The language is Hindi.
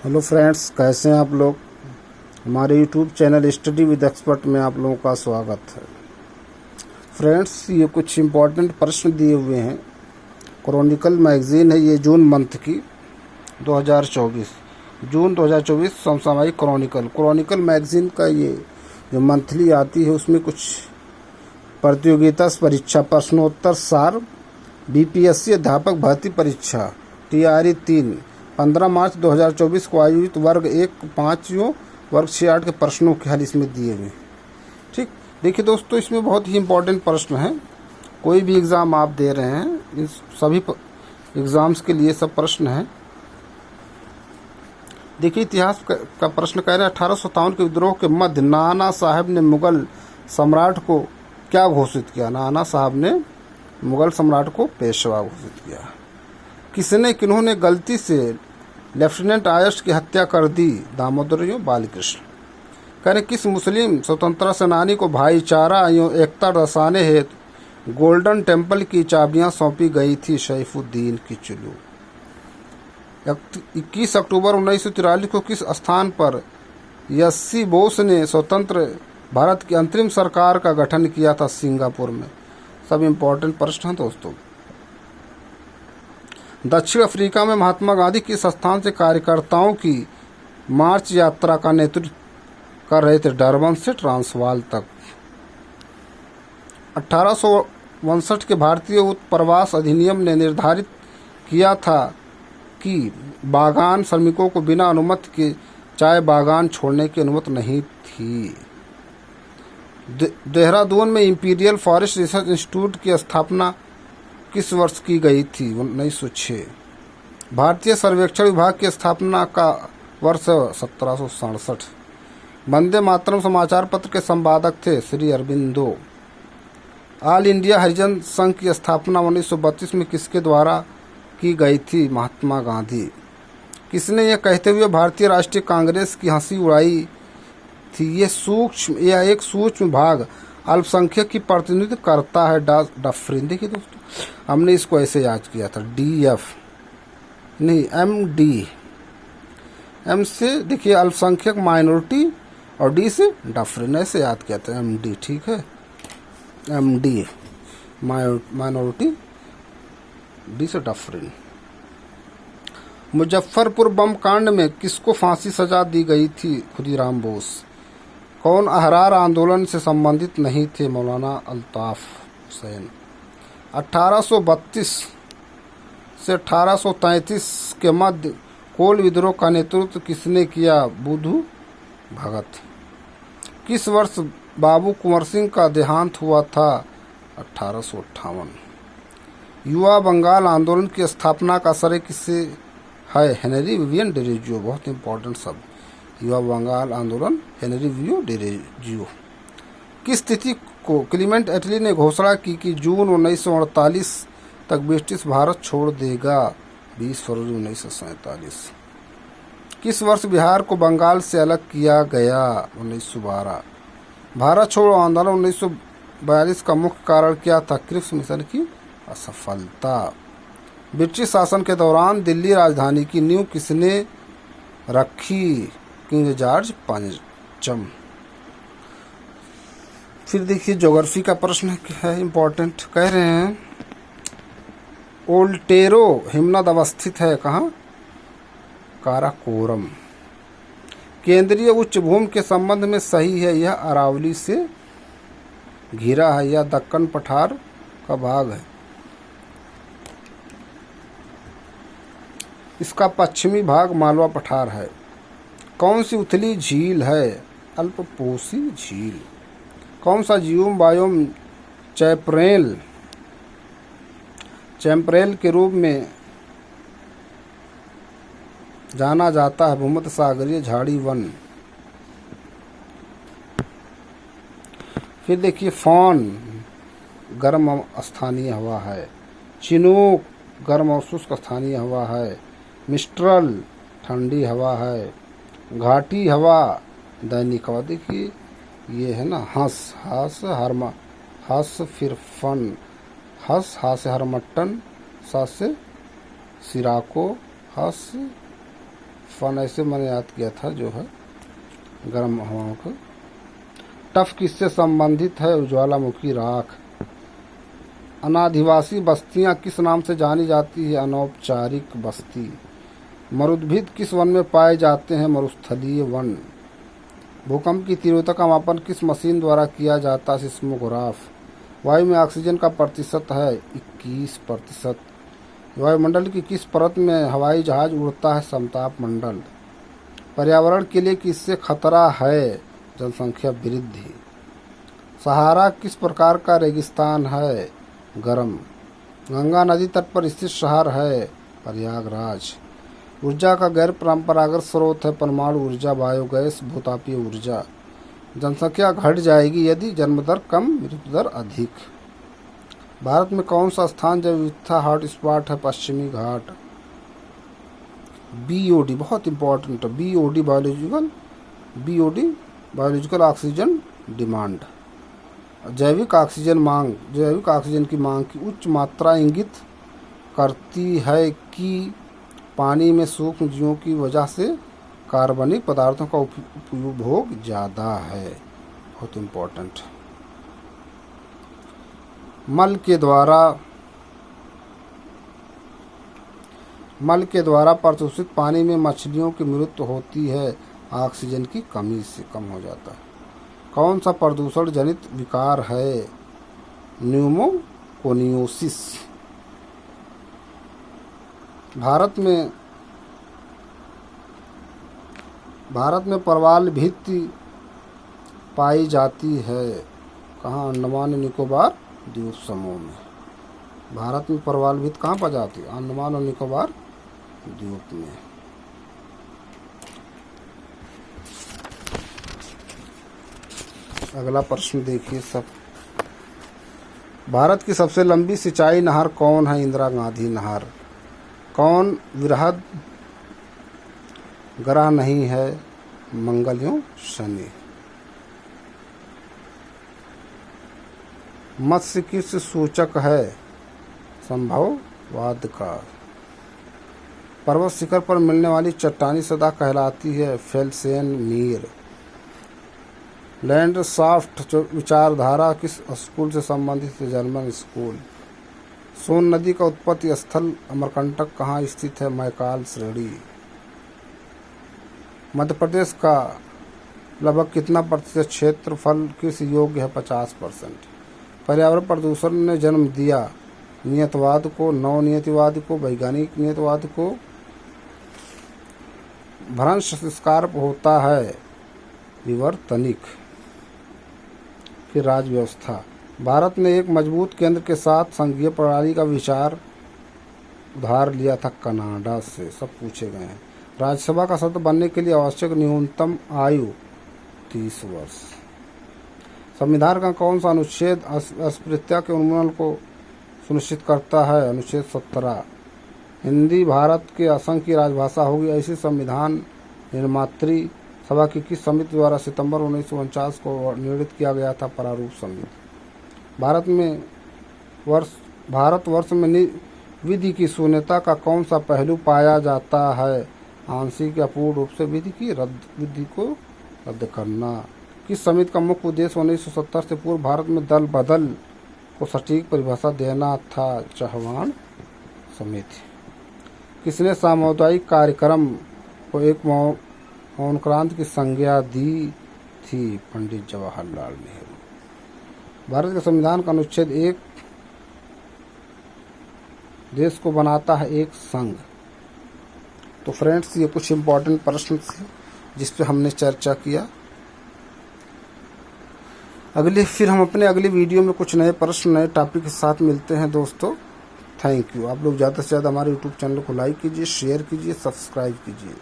हेलो फ्रेंड्स, कैसे हैं आप लोग। हमारे YouTube channel study with expert में आप लोगों का स्वागत है। फ्रेंड्स, ये कुछ इम्पोर्टेंट प्रश्न दिए हुए हैं। क्रॉनिकल मैगज़ीन है, ये जून मंथ की 2024 जून 2024 समसामयिक क्रॉनिकल मैगज़ीन का ये जो मंथली आती है उसमें कुछ प्रतियोगिता परीक्षा प्रश्नोत्तर सार बीपीएससी अध्यापक भर्ती परीक्षा TRE 3 15 मार्च 2024 को आयोजित वर्ग 1 5 वर्ग 6 के प्रश्नों के हल इसमें दिए हुए। ठीक, देखिए दोस्तों, इसमें बहुत ही इम्पोर्टेंट प्रश्न हैं। कोई भी एग्ज़ाम आप दे रहे हैं, इन सभी एग्ज़ाम्स के लिए सब प्रश्न हैं। देखिए, इतिहास का प्रश्न कह रहे हैं 1857 के विद्रोह के मध्य नाना साहब ने मुगल सम्राट को क्या घोषित किया। नाना साहब ने मुगल सम्राट को पेशवा घोषित किया। किन्होंने गलती से लेफ्टिनेंट आयश की हत्या कर दी। दामोदर बालकृष्ण। कह रहे किस मुस्लिम स्वतंत्रता सेनानी को भाईचारा एकता दर्शाने हेतु गोल्डन टेम्पल की चाबियां सौंपी गई थी। सैफुद्दीन किचलू। 21 अक्टूबर 1943 को किस स्थान पर यस्सी बोस ने स्वतंत्र भारत की अंतरिम सरकार का गठन किया था। सिंगापुर में। सब इम्पोर्टेंट प्रश्न हैं दोस्तों। दक्षिण अफ्रीका में महात्मा गांधी किस स्थान से कार्यकर्ताओं की मार्च यात्रा का नेतृत्व कर रहे थे। डरबन से ट्रांसवाल तक। 1859 के भारतीय उत्प्रवास अधिनियम ने निर्धारित किया था कि बागान श्रमिकों को बिना अनुमति के चाय बागान छोड़ने की अनुमति नहीं थी। देहरादून में इंपीरियल फॉरेस्ट रिसर्च इंस्टीट्यूट की स्थापना किस वर्ष की गई थी। 1906। भारतीय सर्वेक्षण विभाग की स्थापना का वर्ष 1767। वंदे मातरम समाचार पत्र के संपादक थे श्री अरबिंदो। ऑल इंडिया हरिजन संघ की स्थापना 1932 में किसके द्वारा की गई थी। महात्मा गांधी। किसने यह कहते हुए भारतीय राष्ट्रीय कांग्रेस की हंसी उड़ाई थी। यह एक सूक्ष्म भाग अल्पसंख्यक की प्रतिनिधित्व करता है। डफरिन। देखिए दोस्तों, हमने इसको ऐसे याद किया था। DF नहीं, MD। M से देखिए अल्पसंख्यक माइनॉरिटी और D से डफरिन, ऐसे याद किया था। MD ठीक है। MD माइनॉरिटी, D से डफरिन। मुजफ्फरपुर बम कांड में किसको फांसी सजा दी गई थी। खुदीराम बोस। कौन अहरार आंदोलन से संबंधित नहीं थे। मौलाना अल्ताफ हुसैन। 1832 से 1833 के मध्य कोल विद्रोह का नेतृत्व किसने किया। बुधु भगत। किस वर्ष बाबू कुंवर सिंह का देहांत हुआ था। 1858। युवा बंगाल आंदोलन की स्थापना का श्रेय किसे है। Henry Vivian Derozio. बहुत इंपॉर्टेंट शब्द। युवा बंगाल आंदोलन हेनरी विवियन डेरोजियो। किस तिथि को क्लीमेंट एटली ने घोषणा की कि जून 1948 तक ब्रिटिश भारत छोड़ देगा। 20 फरवरी 1947। किस वर्ष बिहार को बंगाल से अलग किया गया। 1912। भारत छोड़ो आंदोलन 1942 का मुख्य कारण क्या था। क्रिप्स मिशन की असफलता। ब्रिटिश शासन के दौरान दिल्ली राजधानी की नींव किसने रखी। किंग जॉर्ज पंचम। फिर देखिए, ज्योग्राफी का प्रश्न है इम्पोर्टेंट। कह रहे हैं ओल्टेरो हिमनद अवस्थित है कहाँ। काराकोरम। केंद्रीय उच्च भूमि के संबंध में सही है। यह अरावली से घिरा है। यह दक्कन पठार का भाग है। इसका पश्चिमी भाग मालवा पठार है। कौन सी उथली झील है। अल्पपोषी झील। कौन सा जीवम बायोम चैम्परेल के रूप में जाना जाता है। भूमध्य सागरीय झाड़ी वन। फिर देखिए, फॉन गर्म स्थानीय हवा है। चिनूक गर्म और शुष्क स्थानीय हवा है। मिस्ट्रल ठंडी हवा है। घाटी हवा दैनिक हवा। देखिए ये है ना, हस फिर फन। हस हा से हरमट्टन, सा से सिराको, हस फन ऐसे मैंने याद किया था जो है गर्म हवाओं को। टफ किससे संबंधित है? ज्वालामुखी राख। अनादिवासी बस्तियां किस नाम से जानी जाती है? अनौपचारिक बस्ती। मरुद्भिद किस वन में पाए जाते हैं? मरुस्थलीय वन। भूकंप की तीव्रता का मापन किस मशीन द्वारा किया जाता है? सिस्मोग्राफ। वायु में ऑक्सीजन का प्रतिशत है 21%। वायुमंडल की किस परत में हवाई जहाज उड़ता है? समताप मंडल। पर्यावरण के लिए किससे खतरा है? जनसंख्या वृद्धि। सहारा किस प्रकार का रेगिस्तान है? गर्म। गंगा नदी तट पर स्थित शहर है? प्रयागराज। ऊर्जा का गैर परंपरागत स्रोत है? परमाणु ऊर्जा, बायोगैस, भूतापीय ऊर्जा। जनसंख्या घट जाएगी यदि जन्म दर कम, मृत्यु दर अधिक। भारत में कौन सा स्थान जैव विविधता हॉटस्पॉट है? पश्चिमी घाट। बीओडी बहुत इंपॉर्टेंट है। BOD biological oxygen demand. जैविक ऑक्सीजन मांग। जैविक ऑक्सीजन की मांग की उच्च मात्रा इंगित करती है कि पानी में सूक्ष्म जीवों की वजह से कार्बनिक पदार्थों का उपभोग ज़्यादा है। बहुत इम्पोर्टेंट। मल के द्वारा प्रदूषित पानी में मछलियों की मृत्यु होती है, ऑक्सीजन की कमी से कम हो जाता है। कौन सा प्रदूषण जनित विकार है? न्यूमोकोनियोसिस। भारत में प्रवाल भित्ति पाई जाती है कहाँ? अंडमान निकोबार द्वीप समूह में। भारत में प्रवाल भित्ति कहाँ पाई जाती है? अंडमान और निकोबार द्वीप में। अगला प्रश्न देखिए सब। भारत की सबसे लंबी सिंचाई नहर कौन है? इंदिरा गांधी नहर। कौन वृहद ग्रह नहीं है? मंगल एवं शनि। मत्स्य किस सूचक है? संभववाद का। पर्वत शिखर पर मिलने वाली चट्टानी सदा कहलाती है? फेल्सेन मीर। लैंडसाफ्ट विचारधारा किस स्कूल से संबंधित है? German school. सोन नदी का उत्पत्ति स्थल अमरकंटक कहाँ स्थित है? मैकाल श्रेणी। मध्य प्रदेश का लगभग कितना प्रतिशत क्षेत्रफल कृषि योग्य है? 50%। पर्यावरण प्रदूषण ने जन्म दिया नियतवाद को, नवनियतिवाद को, वैज्ञानिक नियतवाद को। भ्रंश संस्कार होता है विवर्तनिक। फिर राज्य व्यवस्था। भारत ने एक मजबूत केंद्र के साथ संघीय प्रणाली का विचार उधार लिया था कनाडा से। सब पूछे गए हैं। राज्यसभा का सदस्य बनने के लिए आवश्यक न्यूनतम आयु 30 वर्ष। संविधान का कौन सा अनुच्छेद अस्पृश्यता के उन्मूलन को सुनिश्चित करता है? अनुच्छेद 17। हिंदी भारत के असंख्य राजभाषा होगी, ऐसी संविधान निर्मात्री सभा की किस समिति द्वारा सितंबर 1949 को निर्णित किया गया था? प्रारूप समिति। भारतवर्ष में विधि की शून्यता का कौन सा पहलू पाया जाता है? आंशिक या पूर्ण रूप से विधि को रद्द करना। किस समिति का मुख्य उद्देश्य 1970 से पूर्व भारत में दल बदल को सटीक परिभाषा देना था? चौहान समिति। किसने सामुदायिक कार्यक्रम को एक मौन क्रांति की संज्ञा दी थी? पंडित जवाहरलाल नेहरू। भारत के संविधान का अनुच्छेद 1 देश को बनाता है एक संघ। तो फ्रेंड्स, ये कुछ इम्पोर्टेंट प्रश्न थे जिस पे हमने चर्चा किया। फिर हम अपने अगली वीडियो में कुछ नए प्रश्न, नए टॉपिक के साथ मिलते हैं दोस्तों। Thank you. आप लोग ज़्यादा से ज़्यादा हमारे यूट्यूब चैनल को लाइक कीजिए, शेयर कीजिए, सब्सक्राइब कीजिए।